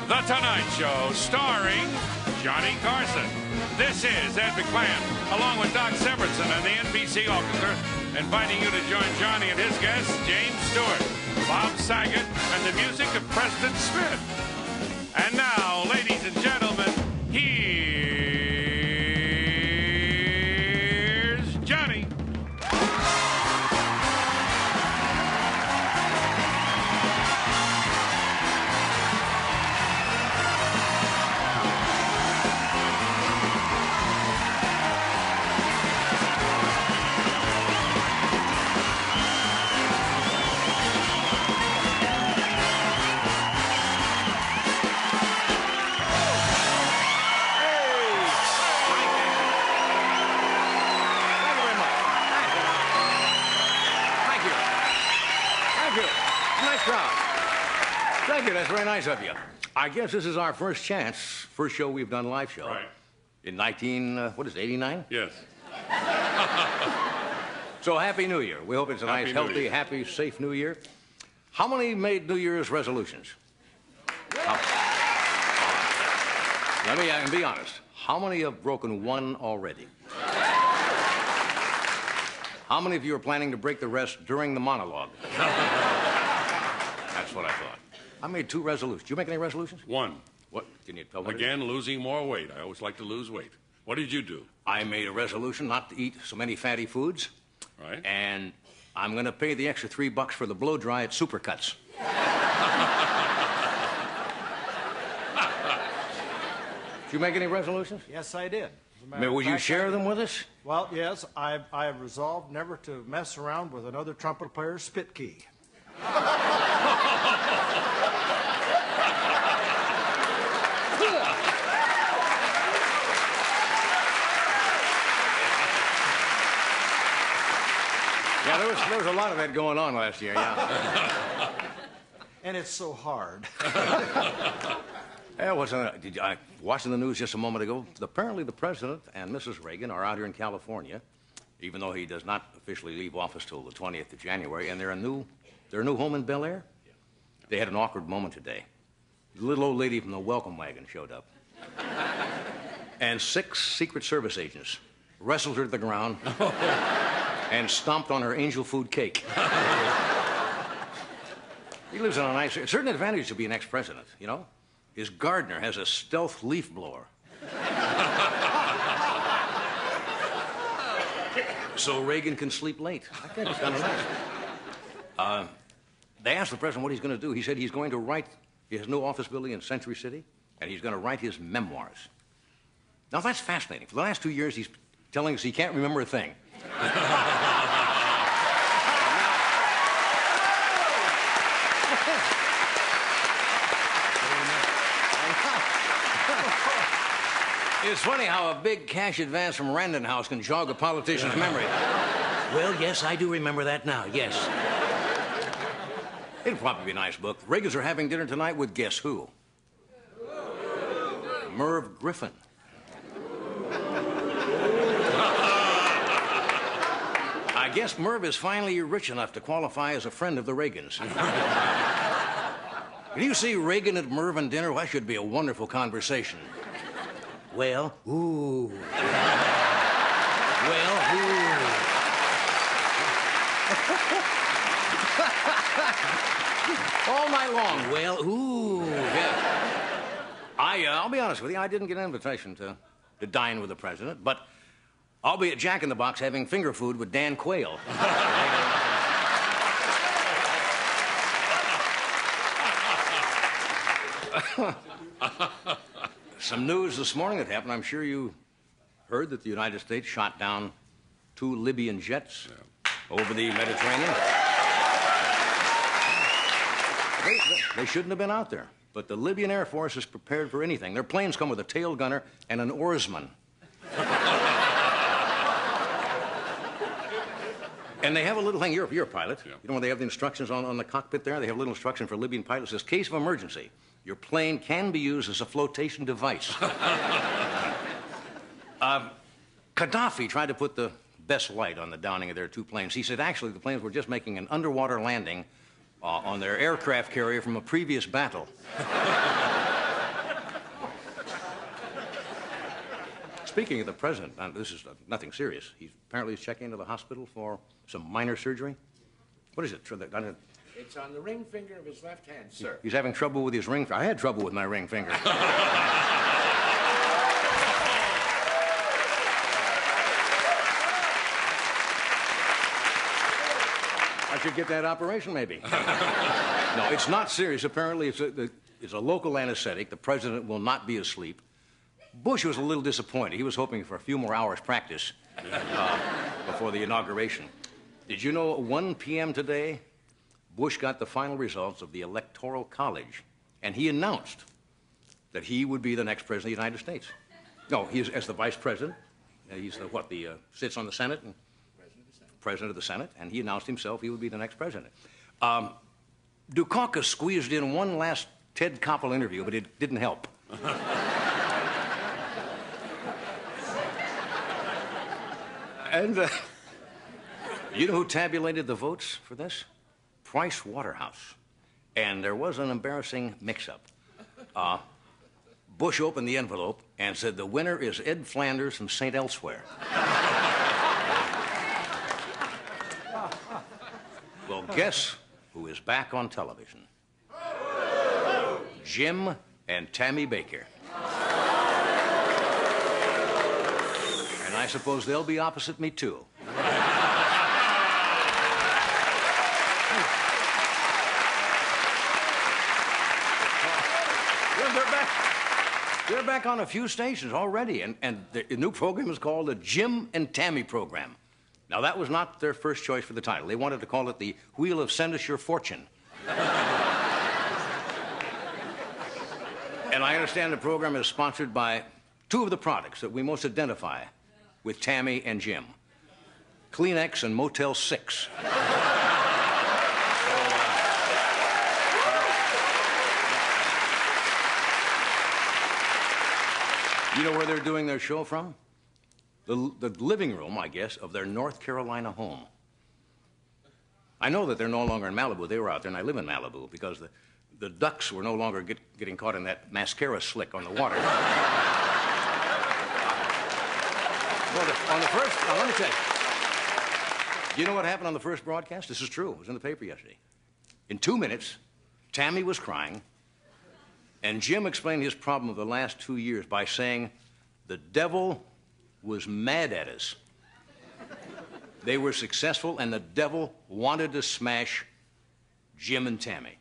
The Tonight Show, starring Johnny Carson. This is Ed McClan, along with Doc Severinsen and the NBC Orchestra, inviting you to join Johnny and his guests, James Stewart, Bob Saget, and the music of Preston Smith. And now, ladies and gentlemen, here's Johnny. Thank you. That's very nice of you. I guess this is our first show we've done live show. Right. In 89? Yes. So Happy New Year. We hope it's a nice, healthy, happy, safe New Year. How many made New Year's resolutions? Let me be honest. How many have broken one already? How many of you are planning to break the rest during the monologue? That's what I thought. I made 2 resolutions. Did you make any resolutions? 1. What? Can you tell me? Again, losing more weight. I always like to lose weight. What did you do? I made a resolution not to eat so many fatty foods. Right. And I'm going to pay the extra $3 for the blow dry at Supercuts. Did you make any resolutions? Yes, I did. Would you share them with us? Well, yes, I have resolved never to mess around with another trumpet player's spit key. Yeah, there was a lot of that going on last year, yeah. And it's so hard. I watching the news just a moment ago. Apparently the president and Mrs. Reagan are out here in California, even though he does not officially leave office till the 20th of January, and their new home in Bel Air. They had an awkward moment today. The little old lady from the welcome wagon showed up. And 6 Secret Service agents wrestled her to the ground and stomped on her angel food cake. He lives on a nice... Certain advantage to be an ex-president, you know? His gardener has a stealth leaf blower. So Reagan can sleep late. I think it's kind of nice. They asked the president what he's going to do. He said he's going to write his new office building in Century City, and he's going to write his memoirs. Now, that's fascinating. For the last 2 years, he's telling us he can't remember a thing. It's funny how a big cash advance from Randon House can jog a politician's memory. Well, yes, I do remember that now, yes. It'll probably be a nice book. The Reagans are having dinner tonight with guess who? Merv Griffin. I guess Merv is finally rich enough to qualify as a friend of the Reagans. Can you see Reagan at Merv and dinner? Well, that should be a wonderful conversation. Well, ooh. Well, ooh. All night long. Well, ooh. Yeah. I'll be honest with you, I didn't get an invitation to dine with the president, but I'll be at Jack in the Box having finger food with Dan Quayle. Some news this morning that happened. I'm sure you heard that the United States shot down 2 Libyan jets over the Mediterranean. They shouldn't have been out there. But the Libyan Air Force is prepared for anything. Their planes come with a tail gunner and an oarsman. And they have a little thing. You're a pilot. Yeah. You know when they have the instructions on the cockpit there? They have a little instruction for Libyan pilots. It says, case of emergency, your plane can be used as a flotation device. Gaddafi tried to put the best light on the downing of their 2 planes. He said, actually, the planes were just making an underwater landing on their aircraft carrier from a previous battle. Speaking of the president, this is nothing serious. Apparently he's checking into the hospital for some minor surgery. What is it? It's on the ring finger of his left hand, sir. He's having trouble with his ring finger. I had trouble with my ring finger. I should get that operation, maybe. No, it's not serious. Apparently, it's a local anesthetic. The president will not be asleep. Bush was a little disappointed. He was hoping for a few more hours practice before the inauguration. Did you know at 1 p.m. today, Bush got the final results of the Electoral College, and he announced that he would be the next president of the United States. No, he's as the vice president. He's sits on the Senate and president of the Senate, and he announced himself he would be the next president. Dukakis squeezed in one last Ted Koppel interview, but it didn't help. And you know who tabulated the votes for this? Price Waterhouse. And there was an embarrassing mix-up. Bush opened the envelope and said, "The winner is Ed Flanders from St. Elsewhere." Well, guess who is back on television? Jim and Tammy Baker. And I suppose they'll be opposite me, too. They're back on a few stations already, and the new program is called the Jim and Tammy program. Now, that was not their first choice for the title. They wanted to call it the Wheel of Send Us Your Fortune. And I understand the program is sponsored by two of the products that we most identify with Tammy and Jim: Kleenex and Motel 6. You know where they're doing their show from? The living room, I guess, of their North Carolina home. I know that they're no longer in Malibu. They were out there, and I live in Malibu, because the ducks were no longer getting caught in that mascara slick on the water. Well, on the first, now let me tell you. Do you know what happened on the first broadcast? This is true. It was in the paper yesterday. In 2 minutes, Tammy was crying, and Jim explained his problem of the last 2 years by saying the devil was mad at us. They were successful, and the devil wanted to smash Jim and Tammy.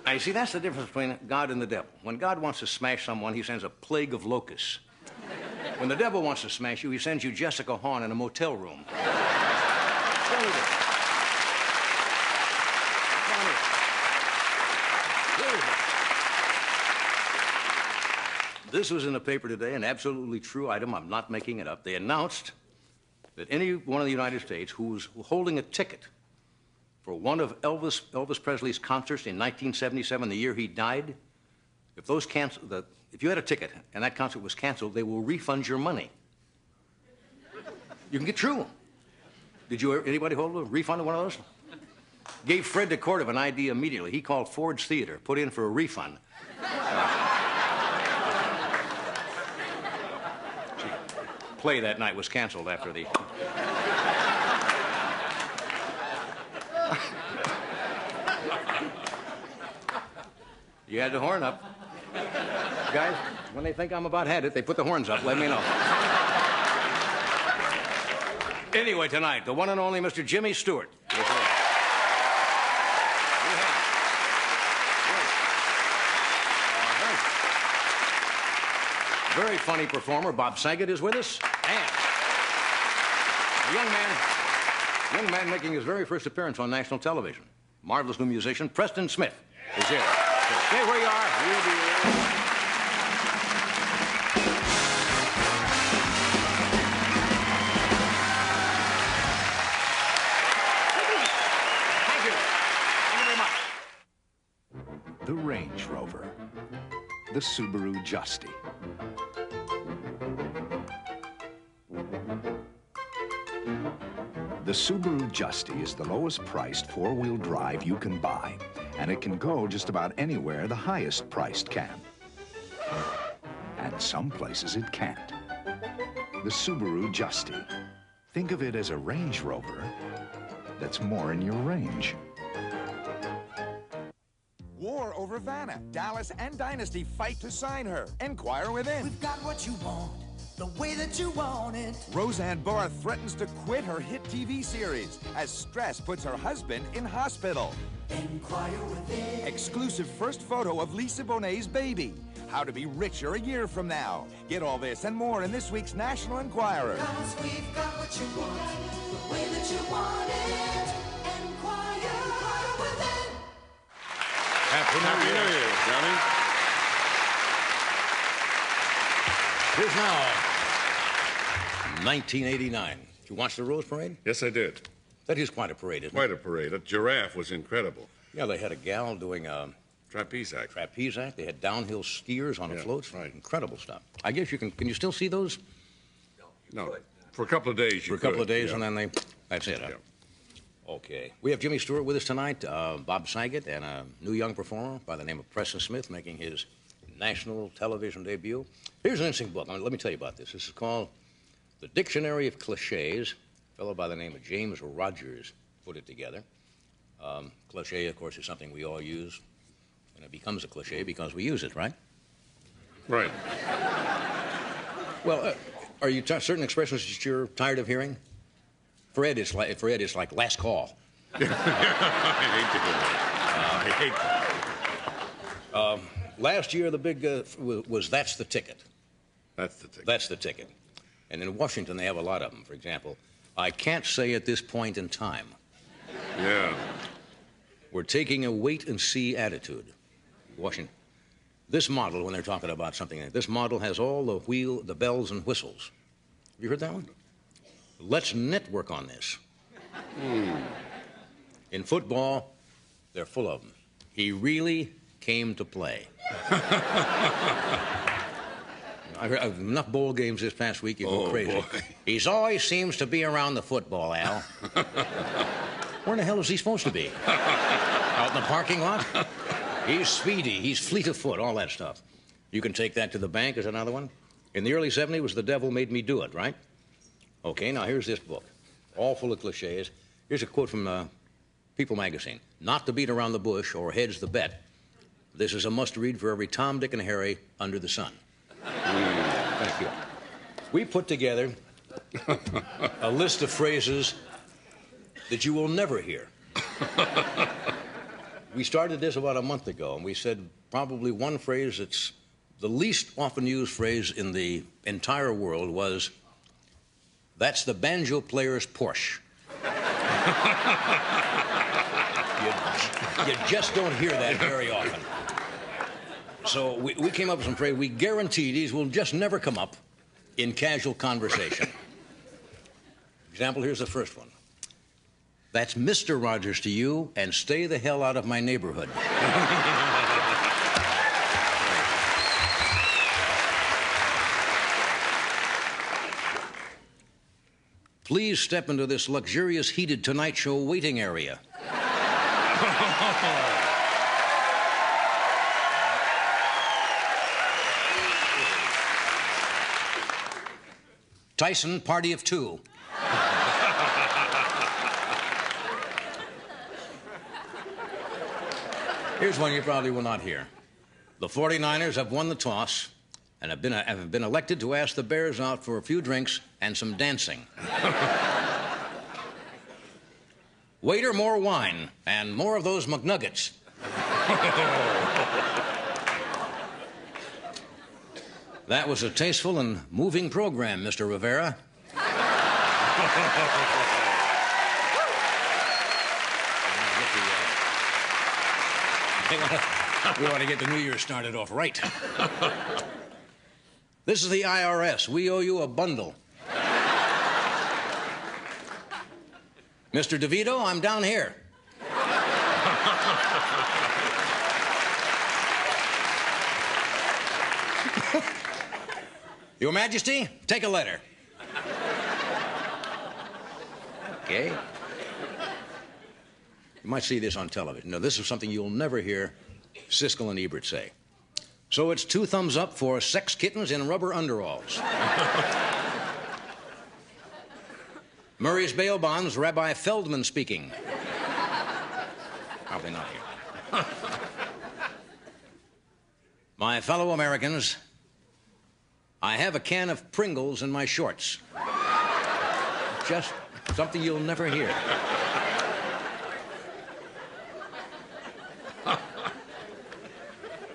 Now, you see, that's the difference between God and the devil. When God wants to smash someone, he sends a plague of locusts. When the devil wants to smash you, he sends you Jessica Hahn in a motel room. This was in the paper today, an absolutely true item. I'm not making it up. They announced that any one of the United States who was holding a ticket for one of Elvis Presley's concerts in 1977, the year he died, if you had a ticket and that concert was canceled, they will refund your money. You can get through. Did anybody hold a refund of one of those? Gave Fred DeCordoff an idea immediately. He called Ford's Theater, put in for a refund. Play that night was canceled after the... You had the horn up. Guys, when they think I'm about had it, they put the horns up. Let me know. Anyway, tonight, the one and only Mr. Jimmy Stewart is here. Very funny performer, Bob Saget, is with us. And a young man making his very first appearance on national television. Marvelous new musician, Preston Smith, is here. So stay where you are. We'll be here. Thank you. Thank you very much. The Range Rover. The Subaru Justy. The Subaru Justy is the lowest priced four-wheel drive you can buy, and it can go just about anywhere the highest priced can. and some places it can't. The Subaru Justy. Think of it as a Range Rover that's more in your range. War over Vanna. Dallas and Dynasty fight to sign her. Enquire within. We've got what you want, the way that you want it. Roseanne Barr threatens to quit her hit TV series as stress puts her husband in hospital. Enquire within. Exclusive first photo of Lisa Bonet's baby. How to be richer a year from now. Get all this and more in this week's National Enquirer. 'Cause we've got what you want, the way that you want it. Enquire within. Happy New Year, Johnny. Here's now 1989. Did you watch the Rose Parade? Yes, I did. That is quite a parade, isn't Quite a parade. That giraffe was incredible. it? Yeah, they had a gal doing a Trapeze act. trapeze act. They had downhill skiers on the Yeah, floats. right. Incredible stuff. I guess you can you still see those? No, for a couple of days For a couple of days, and then that's it, huh? Yeah. Okay. We have Jimmy Stewart with us tonight, Bob Saget, and a new young performer by the name of Preston Smith making his national television debut. Here's an interesting book. Let me tell you about this. This is called The Dictionary of Cliches. A fellow by the name of James Rogers put it together. Cliche, of course, is something we all use, and it becomes a cliche because we use it, right? Right. Well, are you certain expressions that you're tired of hearing? For Ed, it's like last call. I hate that. Last year, the big was that's the ticket. That's the ticket. That's the ticket. And in Washington, they have a lot of them. For example, I can't say at this point in time. Yeah. We're taking a wait-and-see attitude. Washington. This model, when they're talking about something, this model has all the bells and whistles. Have you heard that one? Let's network on this. In football, they're full of them. He really came to play. I heard enough bowl games this past week, you go crazy. Boy. He's always seems to be around the football, Al. Where in the hell is he supposed to be? Out in the parking lot? He's speedy, he's fleet of foot, all that stuff. You can take that to the bank as another one. In the early 70s was The Devil Made Me Do It, right? Okay, now here's this book, all full of cliches. Here's a quote from People magazine. Not to beat around the bush or hedge the bet. This is a must-read for every Tom, Dick, and Harry under the sun. Thank you. We put together a list of phrases that you will never hear. We started this about a month ago, and we said probably one phrase that's the least often used phrase in the entire world was, that's the banjo player's Porsche. You just don't hear that very often. So we came up with some phrases. We guarantee these will just never come up in casual conversation. Example, here's the first one. That's Mr. Rogers to you, and stay the hell out of my neighborhood. Please step into this luxurious heated Tonight Show waiting area. Tyson, party of two. Here's one you probably will not hear. The 49ers have won the toss and have been elected to ask the Bears out for a few drinks and some dancing. Waiter, more wine and more of those McNuggets. That was a tasteful and moving program, Mr. Rivera. We want to get the New Year started off right. This is the IRS. We owe you a bundle. Mr. DeVito, I'm down here. Your Majesty, take a letter. Okay. You might see this on television. Now, this is something you'll never hear Siskel and Ebert say. So it's 2 thumbs up for sex kittens in rubber underalls. Murray's bail bonds, Rabbi Feldman speaking. Probably not here. My fellow Americans, I have a can of Pringles in my shorts. Just something you'll never hear.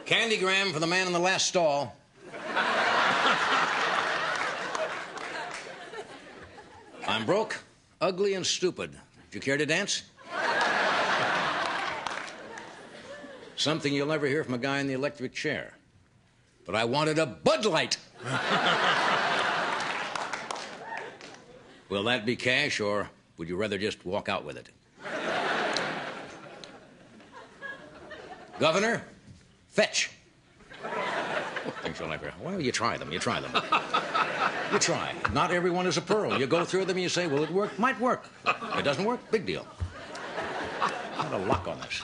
Candygram for the man in the last stall. I'm broke, ugly, and stupid. Do you care to dance? Something you'll never hear from a guy in the electric chair. But I wanted a Bud Light. Will that be cash, or would you rather just walk out with it? Governor, fetch. Things you'll never... Well, you try them, you try them. You try. Not everyone is a pearl. You go through them and you say, will it work? Might work. If it doesn't work, big deal. Not a lock on this.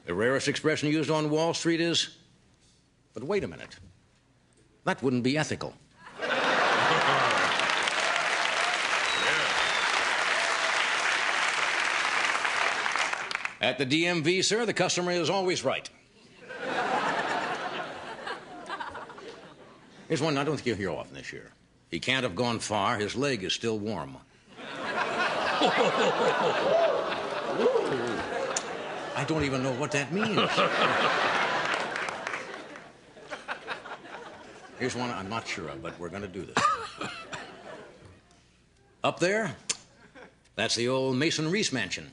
The rarest expression used on Wall Street is, but wait a minute. That wouldn't be ethical. At the DMV, sir, the customer is always right. Here's one I don't think you'll hear often this year. He can't have gone far. His leg is still warm. I don't even know what that means. Here's one I'm not sure of, but we're going to do this. Up there, that's the old Mason Reese mansion.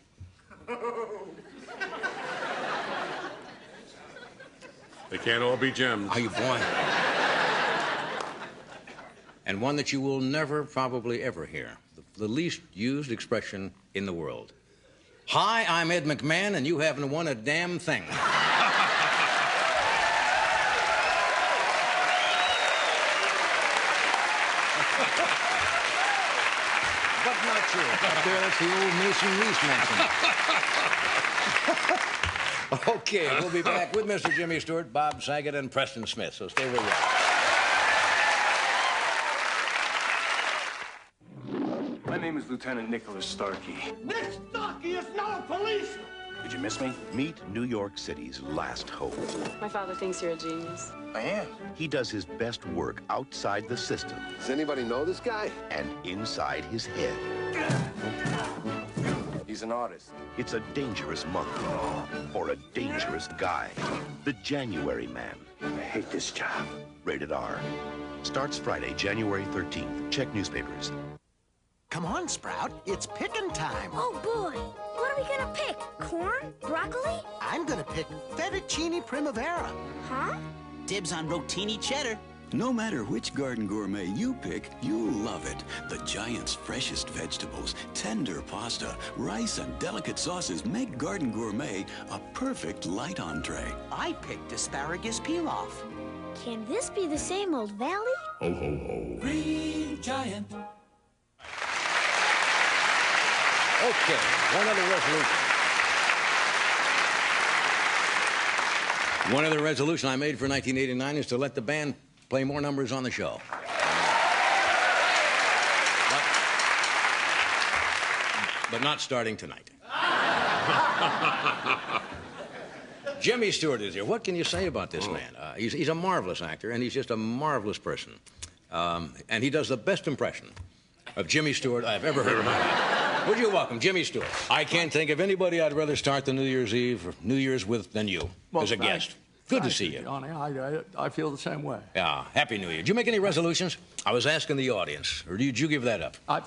They can't all be gems. Are you boy? And one that you will never, probably ever hear. The least used expression in the world. Hi, I'm Ed McMahon, and you haven't won a damn thing. But not true. Up there, that's the old Mason Reese mansion. Okay, we'll be back with Mr. Jimmy Stewart, Bob Saget, and Preston Smith, so stay where you are. My name is Lieutenant Nicholas Starkey. Nick Starkey is now a policeman. Did you miss me? Meet New York City's last hope. My father thinks you're a genius. I am. He does his best work outside the system Does anybody know this guy? and inside his head. He's an artist. It's a dangerous month for a dangerous guy. The January Man. I hate this job. Rated R. Starts Friday, January 13th. Check newspapers. Come on, Sprout. It's picking time. Oh, boy. What are we gonna pick? Corn? Broccoli? I'm gonna pick fettuccine primavera. Huh? Dibs on rotini cheddar. No matter which garden gourmet you pick, you'll love it. The Giant's freshest vegetables, tender pasta, rice, and delicate sauces make Garden Gourmet a perfect light entree. I picked asparagus pilaf. Can this be the same old valley? Ho, ho, ho. Green Giant. Okay, one other resolution. One other resolution I made for 1989 is to let the band play more numbers on the show. But not starting tonight. Jimmy Stewart is here. What can you say about this man? He's a marvelous actor, and he's just a marvelous person. And he does the best impression of Jimmy Stewart I've ever heard in my life. Would you welcome Jimmy Stewart? I can't think of anybody I'd rather start the New Year's Eve or New Year's with than you as a guest. Good to see you. Johnny, I feel the same way. Yeah, Happy New Year. Did you make any resolutions? I was asking the audience, or did you give that up? I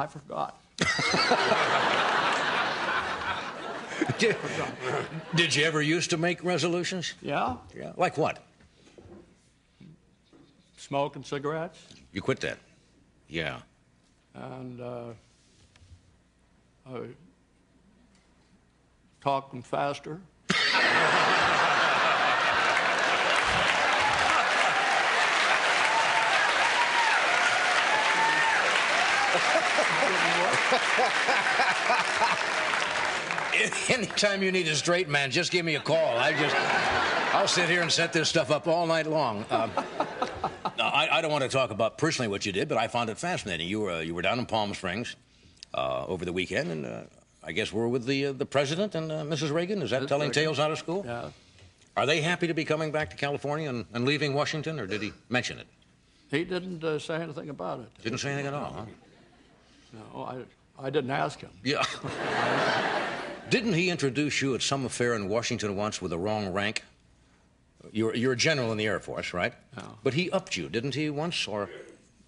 forgot. Did you ever used to make resolutions? Yeah? Yeah. Like what? Smoking cigarettes. You quit that? Yeah. And talking faster. Anytime you need a straight man, just give me a call. I'll sit here and set this stuff up all night long. I don't want to talk about personally what you did, but I found it fascinating. You were down in Palm Springs over the weekend, and I guess we're with the president and Mrs. Reagan. Is that telling tales out of school? Yeah. Are they happy to be coming back to California and leaving Washington, or did he mention it? He didn't say anything about it. Didn't say anything at all, huh? No, I didn't ask him. Yeah. Didn't he introduce you at some affair in Washington once with the wrong rank? You're a general in the Air Force, right? No. But he upped you, didn't he, once? Or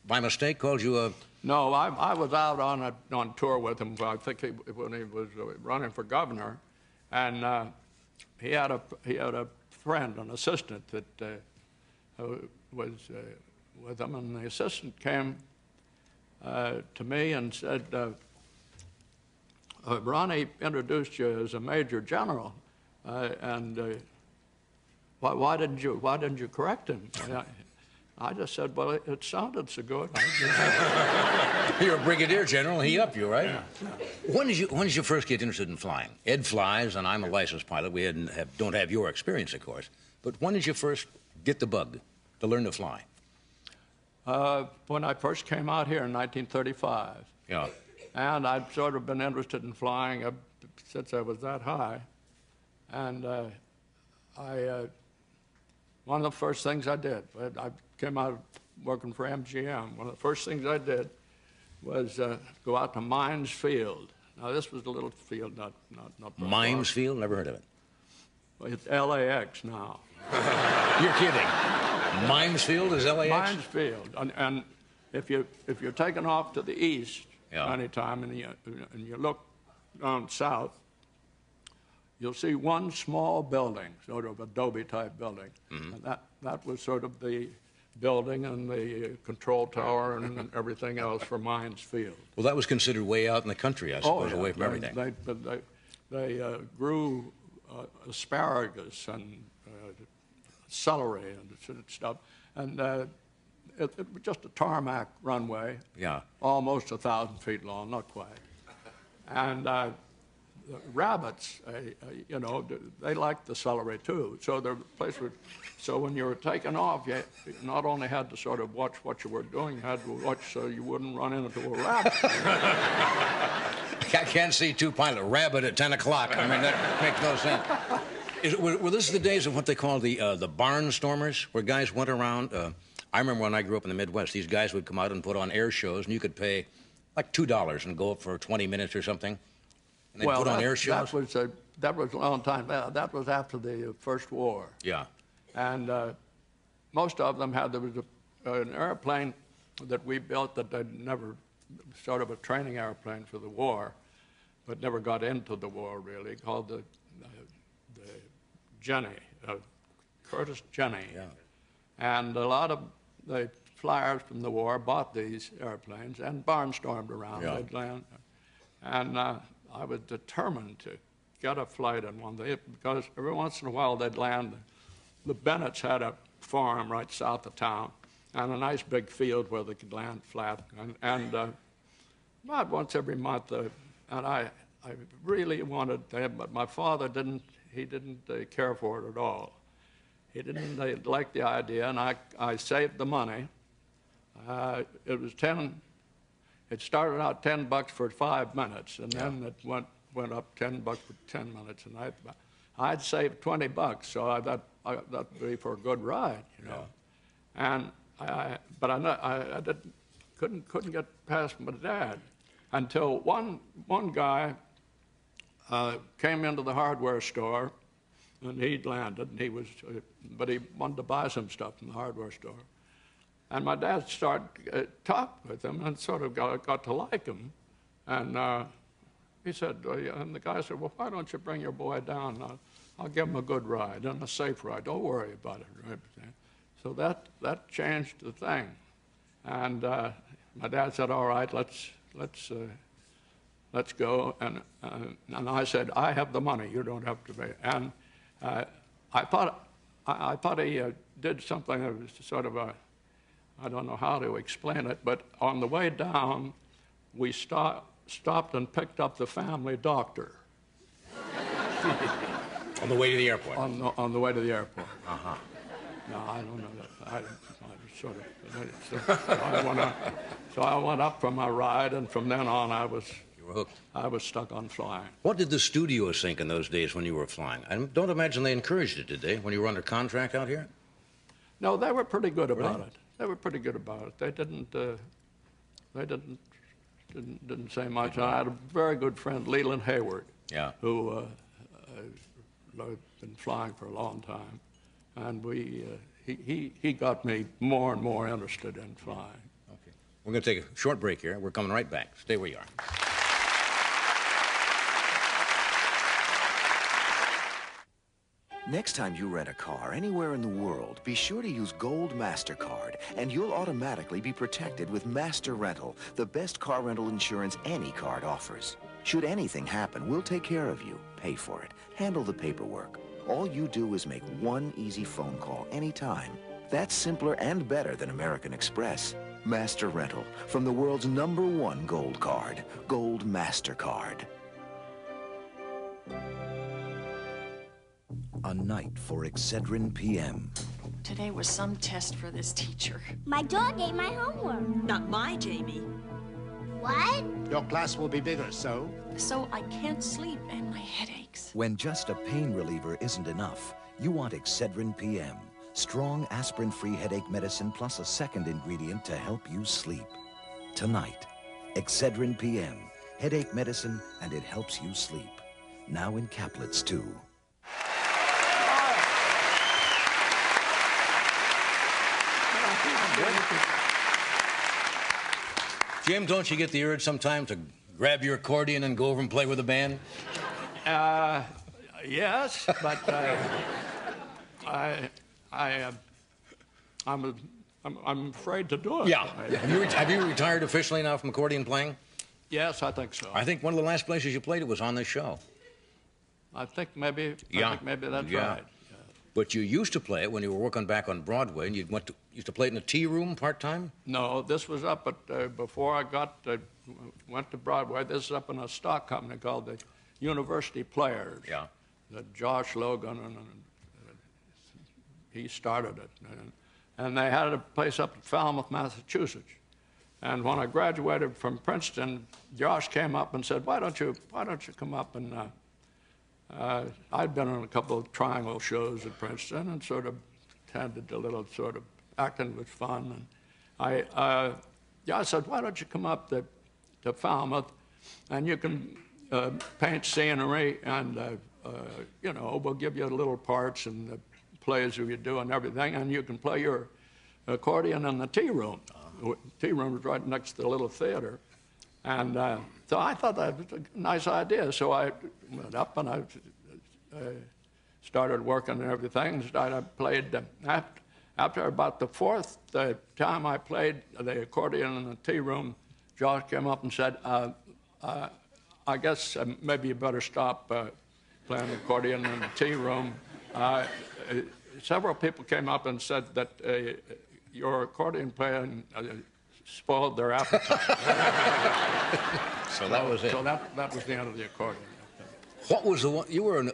by mistake called you a... No, I was out on tour with him. I think when he was running for governor, and he had a friend, an assistant that was with him, and the assistant came to me and said, Ronnie introduced you as a major general, and why didn't you correct him? I just said, well, it sounded so good. You're a brigadier general, and he upped you, right? Yeah. When did you first get interested in flying? Ed flies, and I'm a licensed pilot. We don't have your experience, of course. But when did you first get the bug to learn to fly? When I first came out here in 1935. Yeah. And I'd sort of been interested in flying since I was that high. And one of the first things I did, I came out working for MGM. One of the first things I did was go out to Mines Field. Now, this was a little field, not Mines Field? Never heard of it. Well, it's LAX now. You're kidding. Mines Field is LAX? Mines Field. And if you're taking off to the east anytime and you look down south, you'll see one small building, sort of adobe-type building. Mm-hmm. And that was sort of the building and the control tower and everything else for Mines Field. Well, that was considered way out in the suppose, away from everything. They grew asparagus and celery and stuff. And it was just a tarmac runway. Yeah. Almost 1,000 feet long, not quite. And the rabbits, they liked the celery too. So so when you were taking off, you not only had to sort of watch what you were doing, you had to watch so you wouldn't run into a rabbit. I can't see two pilot rabbit at 10 o'clock. I mean, that makes no sense. Were this the days of what they call the barnstormers, where guys went around? I remember when I grew up in the Midwest, these guys would come out and put on air shows, and you could pay like $2 and go up for 20 minutes or something. And they'd put on air shows? That was a long time. That was after the First War. Yeah. And most of them there was an airplane that we built that they'd never, sort of a training airplane for the war, but never got into the war really, called the Jenny, Curtis Jenny. Yeah. And a lot of the flyers from the war bought these airplanes and barnstormed around. Yeah. They'd land. And I was determined to get a flight in one day because every once in a while they'd land. The Bennetts had a farm right south of town and a nice big field where they could land flat. And about once every month, and I really wanted to, but my father didn't care for it at all. He didn't like the idea, and I saved the money. It started out $10 for 5 minutes, and then it went up $10 for 10 minutes, and I'd saved $20, so I thought that'd be for a good ride, you know. Yeah. But I couldn't get past my dad until one guy came into the hardware store, and he'd landed, and but he wanted to buy some stuff from the hardware store. And my dad started talking with him and sort of got to like him. And he said, and the guy said, well, why don't you bring your boy down? I'll give him a good ride and a safe ride. Don't worry about it. Right? So that changed the thing. And my dad said, all right, let's go. And I said, I have the money. You don't have to pay. And I thought he did something that was sort of I don't know how to explain it, but on the way down, we stopped and picked up the family doctor. On the way to the airport? On the way to the airport. Uh-huh. No, I don't know that. I sort of. So I went up for my ride, and from then on I was... You were hooked. I was stuck on flying. What did the studios think in those days when you were flying? I don't imagine they encouraged it, did they, when you were under contract out here? No, they were pretty good about Really? it. They were pretty good about it. They didn't say much. I had a very good friend, Leland Hayward, who had been flying for a long time, and he got me more and more interested in flying. Okay. We're going to take a short break here. We're coming right back. Stay where you are. Next time you rent a car anywhere in the world, be sure to use Gold MasterCard, and you'll automatically be protected with Master Rental, the best car rental insurance any card offers. Should anything happen, we'll take care of you, pay for it, handle the paperwork. All you do is make one easy phone call anytime. That's simpler and better than American Express. Master Rental, from the world's #1 gold card, Gold MasterCard. A night for Excedrin PM. Today was some test for this teacher. My dog ate my homework. Not my Jamie. What? Your class will be bigger, so? So I can't sleep and my head aches. When just a pain reliever isn't enough, you want Excedrin PM. Strong aspirin-free headache medicine plus a second ingredient to help you sleep. Tonight, Excedrin PM. Headache medicine, and it helps you sleep. Now in caplets, too. Jim, don't you get the urge sometimes to grab your accordion and go over and play with the band? Yes, but I'm afraid to do it. Yeah. Have you retired officially now from accordion playing? Yes, I think so. I think one of the last places you played it was on this show. I think maybe that's Yeah. right. But you used to play it when you were working back on Broadway, and you used to play it in a tea room part-time? No, this was up at, before I went to Broadway, this is up in a stock company called the University Players. Yeah. That Josh Logan, and he started it. And they had a place up in Falmouth, Massachusetts. And when I graduated from Princeton, Josh came up and said, why don't you come up and, I'd been on a couple of triangle shows at Princeton and sort of attended a little sort of acting was fun. And I said, why don't you come up to Falmouth and you can paint scenery and, we'll give you little parts and the plays that you do and everything, and you can play your accordion in the tea room. The tea room was right next to the little theater. And so I thought that was a nice idea. So I went up and I started working and everything. I played, after about the fourth time I played the accordion in the tea room, Josh came up and said, I guess maybe you better stop playing the accordion in the tea room. Several people came up and said that your accordion playing spoiled their appetite. So that was it. So that was the end of the accordion. What was the one? You were in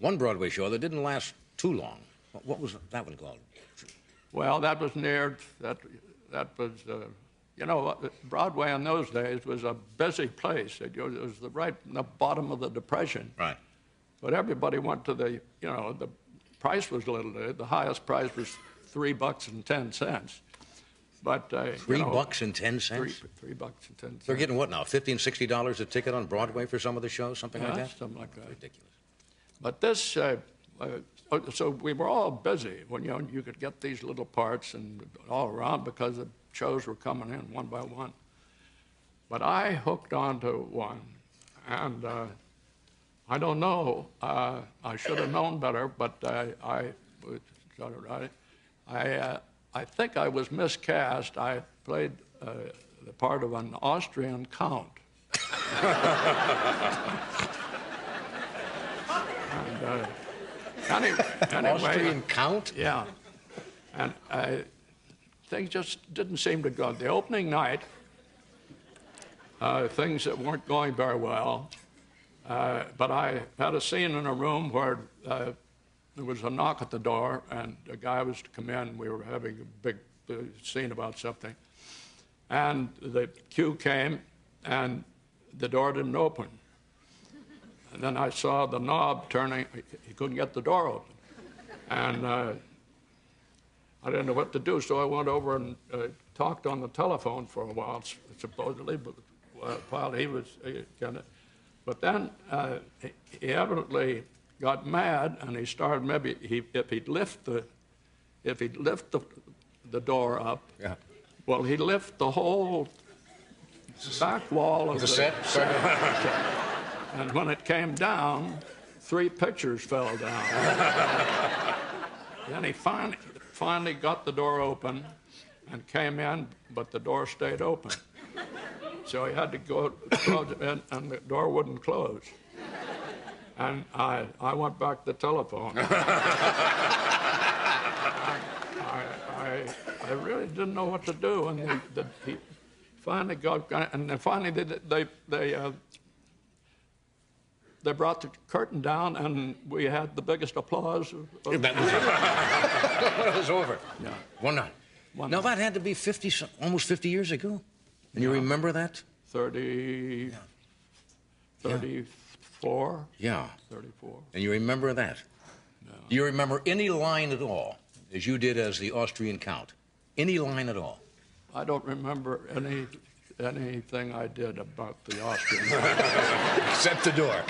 one Broadway show that didn't last too long. What was that one called? Well, that was near, that was, Broadway in those days was a busy place. It was right in the bottom of the Depression. Right. But everybody went to the price was little. The highest price was $3.10. But $3.10? $3.10. They're getting what now? $50 and $60 a ticket on Broadway for some of the shows, something like that. Something like that. Ridiculous. But this, so we were all busy when you could get these little parts and all around because the shows were coming in one by one. But I hooked onto one, and I don't know. I should have known better, but I think I was miscast. I played the part of an Austrian count. Anyway, Austrian count? Yeah. And things just didn't seem to go. The opening night, things that weren't going very well. But I had a scene in a room where there was a knock at the door, and a guy was to come in. We were having a big scene about something. And the cue came, and the door didn't open. And then I saw the knob turning. He couldn't get the door open. And I didn't know what to do, so I went over and talked on the telephone for a while, supposedly, but while he was But then he evidently got mad, and he started if he'd lift the door up, well, he'd lift the whole back wall of the set. And when it came down, 3 pictures fell down. Then he finally got the door open and came in, but the door stayed open. So he had to go close it, and the door wouldn't close. And I went back to the telephone. I really didn't know what to do, and he finally got, and then finally they brought the curtain down, and we had the biggest applause. When it was over. Yeah. One night. Now that had to be almost 50 years ago. And you remember that? 34. Yeah. 34. And you remember that? No. Do you remember any line at all, as you did as the Austrian Count? Any line at all? I don't remember anything I did about the Austrian. Except the door.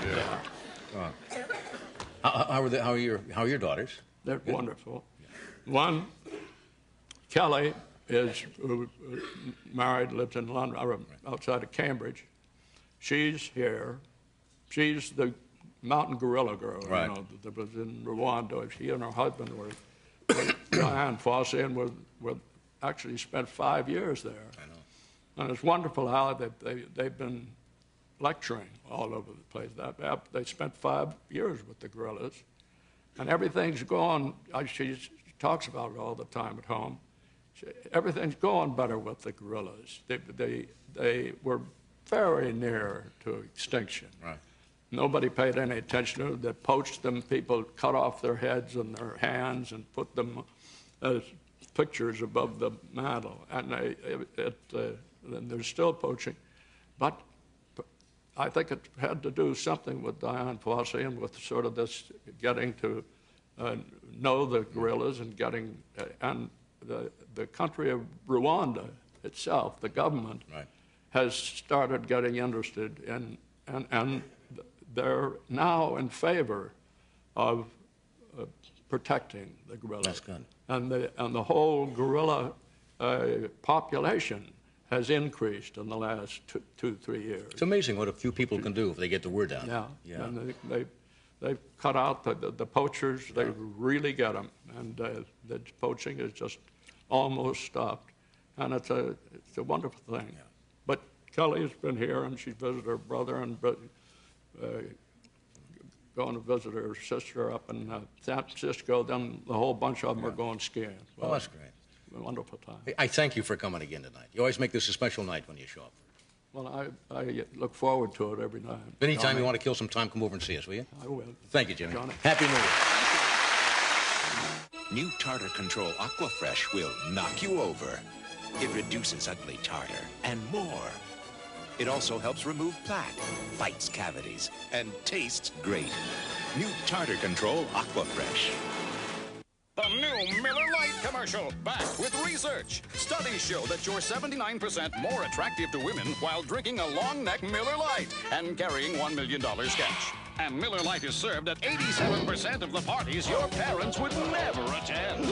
Yeah. How are your daughters? They're wonderful. One, Kelly, is married, lives in London, outside of Cambridge. She's here. She's the mountain gorilla girl, right. You know, that was in Rwanda. She and her husband were Dian Fossey, and were actually spent 5 years there. I know. And it's wonderful how they've been lecturing all over the place. They spent 5 years with the gorillas, and everything's going. She talks about it all the time at home. Everything's going better with the gorillas. They were very near to extinction. Right. Nobody paid any attention to them. They poached them. People cut off their heads and their hands and put them as pictures above the mantle. And they're still poaching. But I think it had to do something with Dian Fossey and with sort of this getting to know the gorillas and getting and the country of Rwanda itself, the government, right. has started getting interested in, and they're now in favor of protecting the gorillas. That's good. And the whole gorilla population has increased in the last 2-3 years. It's amazing what a few people can do if they get the word out. Yeah. And they've cut out the poachers. They really get them, and the poaching is just almost stopped, and it's a wonderful thing. Yeah. But Kelly's been here, and she visited her brother, and going to visit her sister up in San Francisco. Then the whole bunch of them are going skiing. Well, that's great. A wonderful time. I thank you for coming again tonight. You always make this a special night when you show up. Well, I look forward to it every night. Anytime you want to kill some time, come over and see us, will you? I will. Thank you, Jimmy. Johnny. Happy New Year. New Tartar Control Aquafresh will knock you over. It reduces ugly tartar and more. It also helps remove plaque, fights cavities, and tastes great. New Tartar Control Aquafresh. The new Miller Lite commercial, backed with research. Studies show that you're 79% more attractive to women while drinking a long neck Miller Lite and carrying $1 million cash. And Miller Lite is served at 87% of the parties your parents would never attend.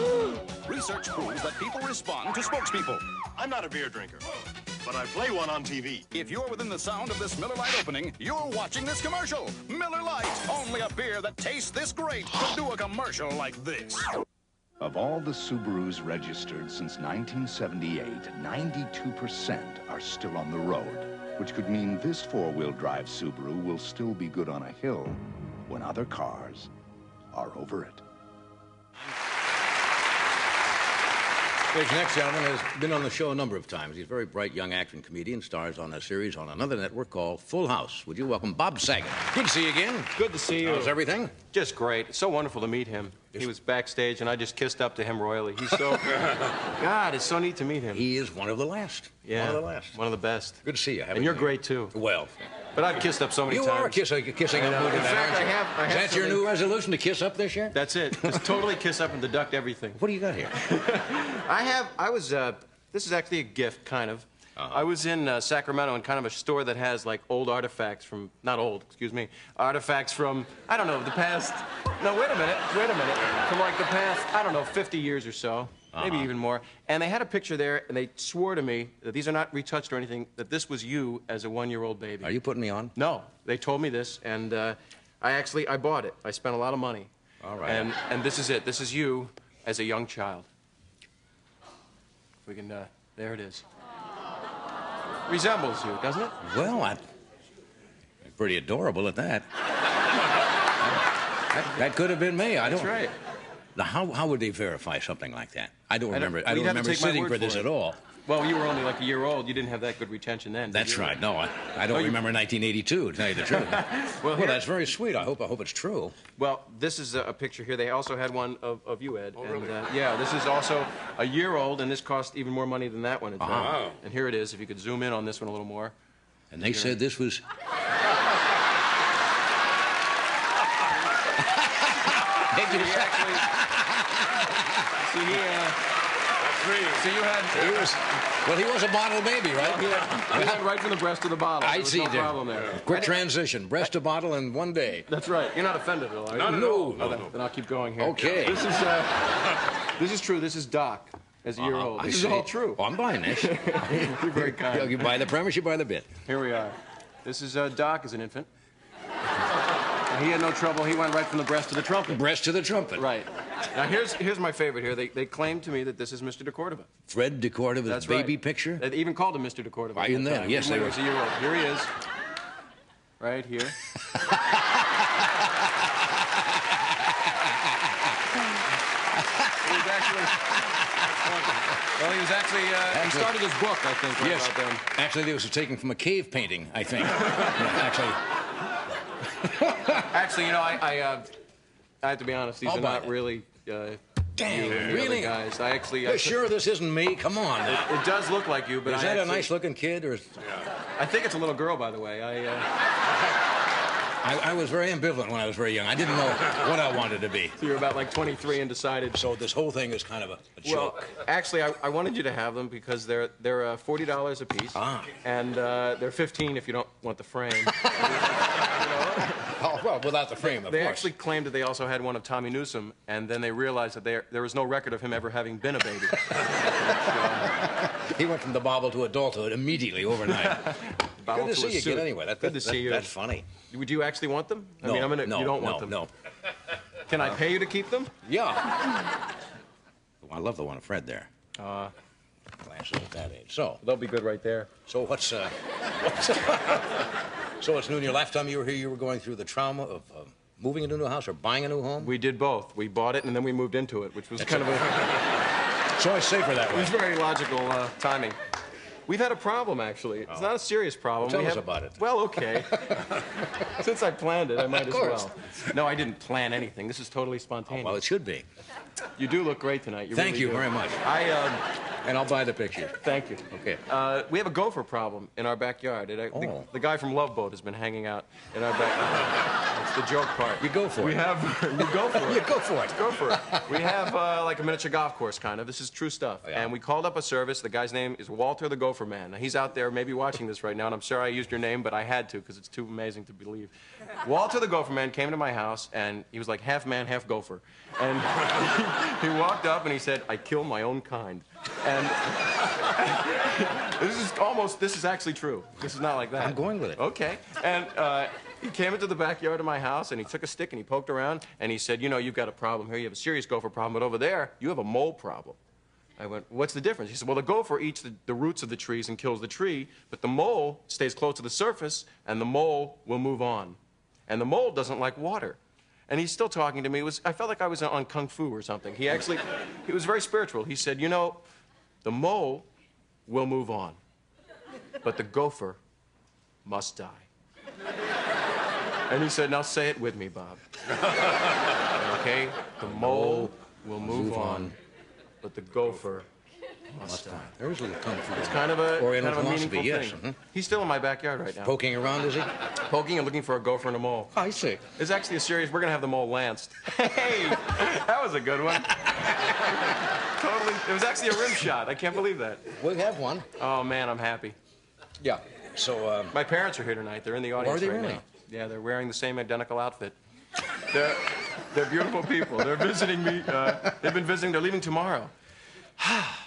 Research proves that people respond to spokespeople. I'm not a beer drinker, but I play one on TV. If you're within the sound of this Miller Lite opening, you're watching this commercial. Miller Lite, only a beer that tastes this great could do a commercial like this. Of all the Subarus registered since 1978, 92% are still on the road, which could mean this four-wheel drive Subaru will still be good on a hill when other cars are over it. This next gentleman has been on the show a number of times. He's a very bright young actor and comedian, stars on a series on another network called Full House. Would you welcome Bob Saget? Good to see you again. Good to see you. How's everything? Just great. It's so wonderful to meet him. He was backstage, and I just kissed up to him royally. He's so... God, it's so neat to meet him. He is one of the last. Yeah. One of the last. One of the best. Good to see you. And you're great, too. Well... But I've kissed up so many times. You are kissing up. In fact, I have Is that your new resolution, to kiss up this year? That's it. Just totally kiss up and deduct everything. What do you got here? This is actually a gift, kind of. I was in Sacramento in kind of a store that has, like, old artifacts from, not old, excuse me, artifacts from, I don't know, the past, no, wait a minute, from, like, the past, I don't know, 50 years or so. Maybe even more. And they had a picture there, and they swore to me that these are not retouched or anything, that this was you as a one-year-old baby. Are you putting me on? No. They told me this, and I bought it. I spent a lot of money. All right. And this is it. This is you as a young child. If we can, there it is. Resembles you, doesn't it? Well, I'm pretty adorable at that. That could have been me. That's right. Now, how would they verify something like that? I don't remember sitting for this it. at all. Well, you were only like a year old. You didn't have that good retention then. That's right. No, I don't remember 1982, to tell you the truth. well, that's very sweet. I hope it's true. Well, this is a picture here. They also had one of you, Ed. Oh, really? Yeah, this is also a year old, and this cost even more money than that one. Wow. And here it is. If you could zoom in on this one a little more. And they said this was... He was a bottle baby, right? He went right from the breast to the bottle. I see. No problem there. Quick transition, breast to bottle in one day. That's right. You're not offended at all, are you? Not at all. Then I'll keep going here. Okay. This is true. This is Doc as a year old. This is all true. Oh, I'm buying this. You're very kind. You buy the premise, you buy the bit. Here we are. This is Doc as an infant. He had no trouble. He went right from the breast to the trumpet. Breast to the trumpet. Right. Now, here's my favorite here. They claim to me that this is Mr. de Cordova. Fred de Cordova's baby picture? They even called him Mr. de Cordova. Right in there. Yes, they were. He was a year old. Here he is. Right here. He started his book, I think, right about then. Actually, this was taken from a cave painting, I think. Actually, you know, I have to be honest. These are not really. Damn, really? Guys, You're sure this isn't me? Come on. It does look like you, but is that a nice-looking kid, or? I think it's a little girl, by the way. I was very ambivalent when I was very young. I didn't know what I wanted to be. So you were about like 23 and decided. So this whole thing is kind of a joke. Well, actually, I wanted you to have them because they're $40 a piece, and they're $15 if you don't want the frame. Oh, well, without the frame, of course. They actually claimed that they also had one of Tommy Newsom, and then they realized that there was no record of him ever having been a baby. He went from the bobble to adulthood immediately overnight. Good to see you again, anyway. Good to see you. That's funny. Would you actually want them? No, I mean, you don't want them. No. Can I pay you to keep them? Yeah. I love the one of Fred there. Glasses at that age. So they'll be good right there. So so it's new in your lifetime you were here. You were going through the trauma of moving into a new house or buying a new home. We did both. We bought it and then we moved into it, which was kind of a. It's always safer that way. It was very logical timing. We've had a problem, actually. It's not a serious problem. Tell us about it. Well, okay. Since I planned it, I might as well. No, I didn't plan anything. This is totally spontaneous. Well, it should be. You do look great tonight. You Thank really you do. very much. And I'll buy the picture. Thank you. Okay. We have a gopher problem in our backyard. The guy from Love Boat has been hanging out in our backyard. It's the joke part. You go for it. You go for it. You go for it. Go for it. We have like a miniature golf course, kind of. This is true stuff. Yeah. And we called up a service. The guy's name is Walter the Gopher Man. Now, he's out there maybe watching this right now, and I'm sorry I used your name, but I had to because it's too amazing to believe. Walter the Gopher Man came to my house, and he was like half man, half gopher. And he walked up and he said, "I kill my own kind." And this is actually true. This is not like that. I'm going with it. Okay. And he came into the backyard of my house, and he took a stick and he poked around, and he said, "You know, you've got a problem here. You have a serious gopher problem, but over there, you have a mole problem." I went, "What's the difference?" He said, "Well, the gopher eats the roots of the trees and kills the tree, but the mole stays close to the surface, and the mole will move on. And the mole doesn't like water." And he's still talking to me. I felt like I was on Kung Fu or something. He was very spiritual. He said, "You know, The mole will move on, but the gopher must die. And he said, now say it with me, Bob. Okay? The mole will move on, but the gopher must die. There's a little kung fu. It's kind of a, Oriental kind of a philosophy, meaningful yes. thing. Mhm. He's still in my backyard right now. Poking around, is he? Poking and looking for a gopher and a mole. I see. It's actually a serious, we're going to have the mole lanced. Hey, that was a good one. Totally, it was actually a rim shot. I can't believe that. We have one. Oh, man, I'm happy. Yeah. So, my parents are here tonight. They're in the audience Are they right really? now. Yeah, they're wearing the same identical outfit. They're beautiful people. They're visiting me. They've been visiting. They're leaving tomorrow.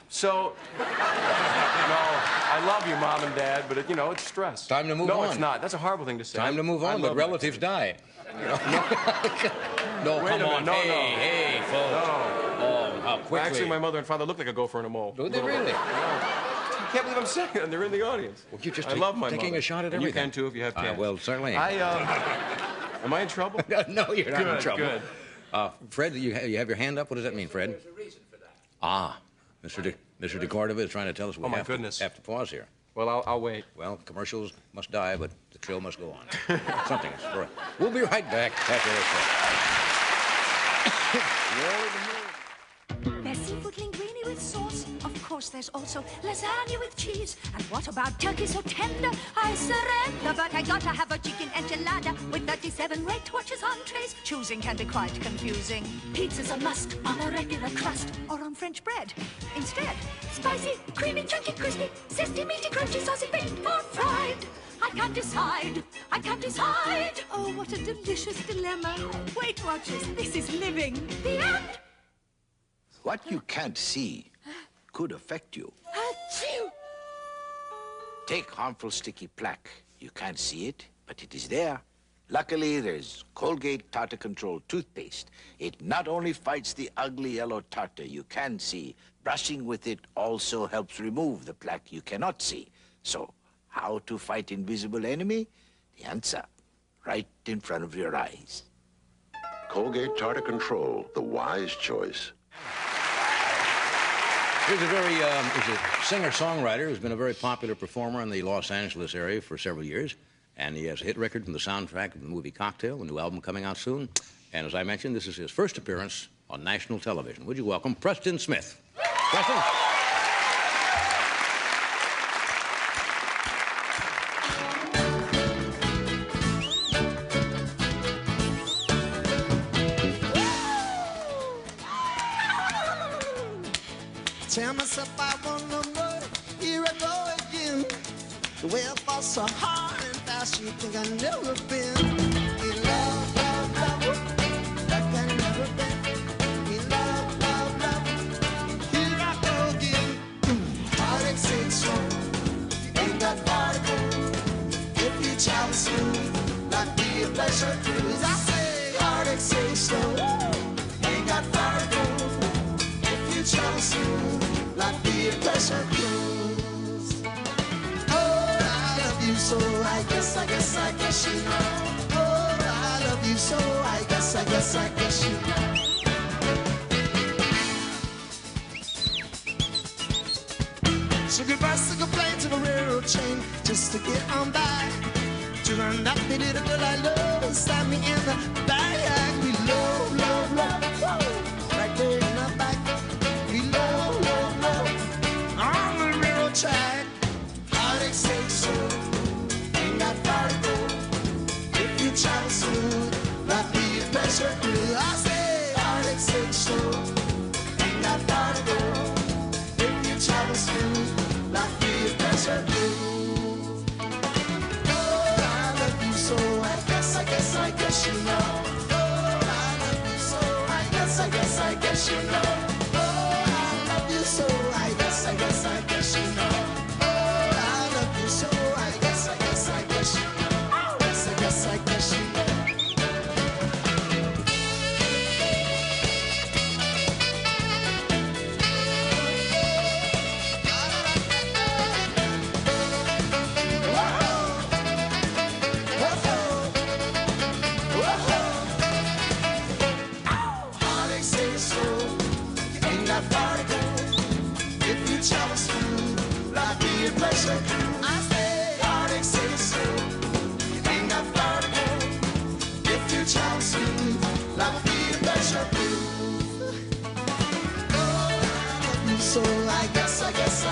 So, no, I love you, Mom and Dad, but, you know, it's stress. Time to move on. No, it's not. That's a horrible thing to say. Time to move on, but relatives die. No, Wait a come minute. on. No, hey, no. hey, folks. No. Oh, how quickly. Actually, my mother and father look like a gopher and a mole. Do they really? I can't believe I'm saying it, and they're in the audience. Well, you just I love my taking mother. a shot at And everything. you can, too, if you have chance. Well, certainly. Am I in trouble? No, you're not in trouble. Good. Fred, you have your hand up? What does that mean, Fred? There's a reason for that. Ah, Mr. De Cordova is trying to tell us we Oh, my have goodness. to pause here. Well, I'll wait. Well, commercials must die, but the show must go on. Something is for it. We'll be right back after this. There's seafood linguine with sauce. Of course, there's also lasagna with cheese. And what about turkey so tender? I surrender, but I gotta have a chicken enchilada with 37 red torches on trays. Choosing can be quite confusing. Pizza's a must on a regular crust or on French bread. Instead, spicy, creamy, chunky, crispy, zesty, meaty, crunchy, saucy, baked or fried. I can't decide. I can't decide. Oh, what a delicious dilemma. Weight Watchers, this is living. The end. What you can't see could affect you. Achoo! Take harmful sticky plaque. You can't see it, but it is there. Luckily, there's Colgate Tartar Control toothpaste. It not only fights the ugly yellow tartar you can see, brushing with it also helps remove the plaque you cannot see. So, how to fight invisible enemy? The answer, right in front of your eyes. Colgate Tartar Control, the wise choice. He's a singer-songwriter who's been a very popular performer in the Los Angeles area for several years. And he has a hit record from the soundtrack of the movie Cocktail, a new album coming out soon. And as I mentioned, this is his first appearance on national television. Would you welcome Preston Smith? Preston? Tell myself I want no more. Here I go again. The way I fall so hard and fast, you think I've never been. In love, love, love, like I never been. In love, love, love, here I go again. Heartache says so. Ain't got far to go. If you travel smooth, like be a pleasure cruise. I say, heartache says so. Ain't got far to go. If you travel smooth, like be a pleasure cruise. Oh, I love you so, I guess you know. Oh, I love you so, I guess you know. So goodbye, say goodbye to the railroad train, just to get on by. To run that pretty little girl I love and stab me in the back. We love, love, love, whoa, right there in the back. We love, love, love, on the railroad track. Heartache say so, ain't got far to go. If you travel smooth, like be a pleasure cruise. I say, heartache say so, ain't got far to go. If you travel smooth, like be a pleasure cruise. Oh, I love you so, I guess you know. Oh, I love you so, I guess you know. Oh, I love you so, I guess you know. Oh, I love you so, I guess you know. Oh, I guess you know. Heartache say so,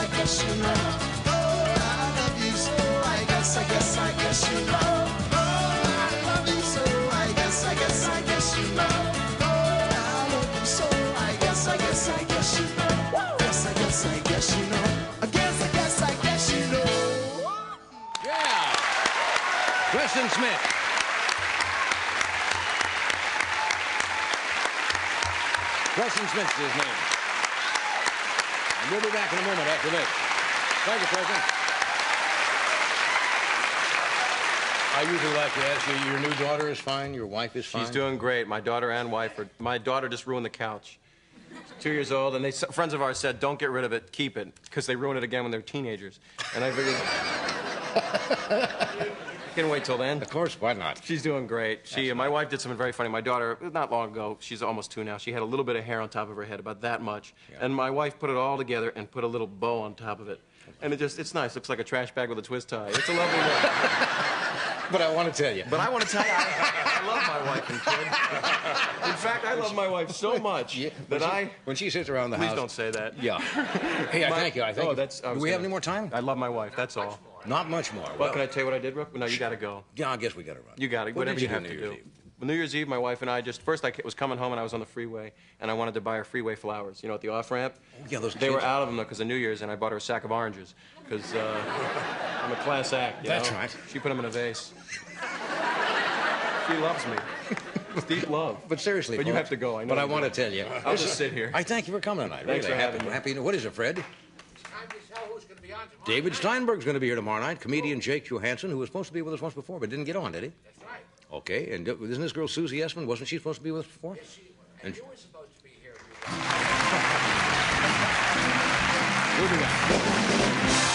I guess you know. Oh, I love you so, I guess you know. Oh, I love you so, I guess you know. Oh, I love you so, I guess you know. I guess you know. I guess you know. Yeah. Preston Smith. Preston Smith is his name. And we'll be back in a moment after this. Thank you, Preston. I usually like to ask you, your new daughter is fine, your wife is fine? She's doing great. My daughter and wife are... My daughter just ruined the couch. She's 2 years old, and friends of ours said, don't get rid of it, keep it, because they ruin it again when they're teenagers. And I figured... I can wait till then. Of course, why not? She's doing great. My wife did something very funny. My daughter, not long ago, she's almost 2 now, she had a little bit of hair on top of her head, about that much. Yeah. And my wife put it all together and put a little bow on top of it. And it's nice. Looks like a trash bag with a twist tie. It's a lovely look. But I want to tell you. But I want to tell you, I love my wife and kid. In fact, I love my wife so much that when she sits around the house... Please don't say that. Yeah. Hey, thank you. Do we have any more time? I love my wife, that's all. Not much more. Well, can I tell you what I did, Brooke? No, you got to go. Yeah, I guess we got to run. You got it. Whatever you have to do. New Year's Eve, my wife and I first I was coming home and I was on the freeway, and I wanted to buy her freeway flowers, you know, at the off-ramp. Oh, yeah, those They were out of them, though, because of New Year's, and I bought her a sack of oranges, because I'm a class act, you know? That's right. She put them in a vase. She loves me. It's deep love. But seriously, But you have to go, I know. But I want to tell you. I'll just sit here. I thank you for coming tonight. Thanks really for having me. happy. What is it, Fred? Time to tell who's going to be on tomorrow. David Steinberg's going to be here tomorrow night. Comedian Jake Johansson, who was supposed to be with us once before, but didn't get on, did he? That's right. Okay, and isn't this girl Susie Essman? Wasn't she supposed to be with us before? Yes, she was. And you were supposed to be here. Moving on.